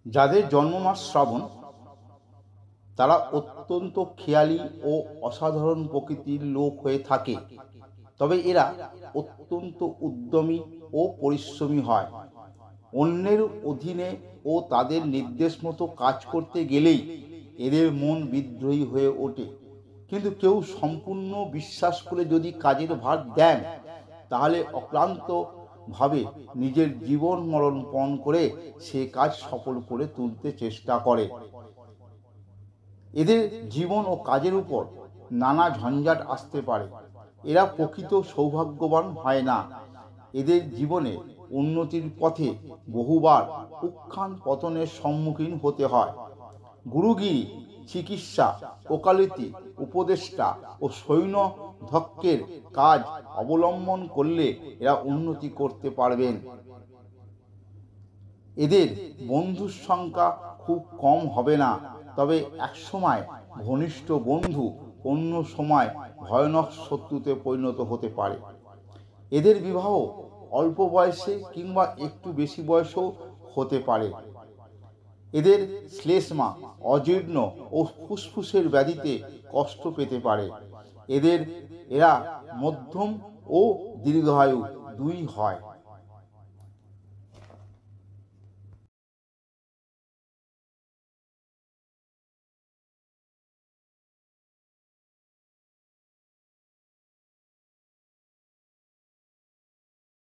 যাদের জন্মমাস শ্রাবণ তারা অত্যন্ত খেয়ালি ও অসাধারণ প্রকৃতির লোক হয়ে থাকে। তবে এরা অত্যন্ত উদ্যমী ও পরিশ্রমী হয়। অন্যের অধীনে ও তাদের নির্দেশ মতো কাজ করতে গেলেই এদের মন বিদ্রোহী হয়ে ওঠে। কিন্তু কেউ সম্পূর্ণ বিশ্বাস করে যদি কাজের ভার দেন, তাহলে অক্লান্তভাবে নিজের জীবন মরণ পণ করে সে কাজ সফল করে তুলতে চেষ্টা করে। এদের জীবন ও কাজের উপর নানা ঝঞ্ঝাট আসতে পারে। এরা প্রকৃত সৌভাগ্যবান হয় না। এদের জীবনে উন্নতির পথে বহুবার উত্থান পতনের সম্মুখীন হতে হয়। গুরুগিরি, চিকিৎসা, ওকালতি, উপদেষ্টা ও সৈন্যধক্কের কাজ অবলম্বন করলে এরা উন্নতি করতে পারবেন। এদের বন্ধুর সংখ্যা খুব কম হবে না, তবে একসময় ঘনিষ্ঠ বন্ধু অন্য সময় ভয়ানক শত্রুতে পরিণত হতে পারে। এদের বিবাহ অল্প বয়সে কিংবা একটু বেশি বয়সেও হতে পারে। এদের শ্লেষ্মা, অজীর্ণ ও ফুসফুসের ব্যাধিতে কষ্ট পেতে পারে। এরা মধ্যম ও দীর্ঘায়ু দুই হয়।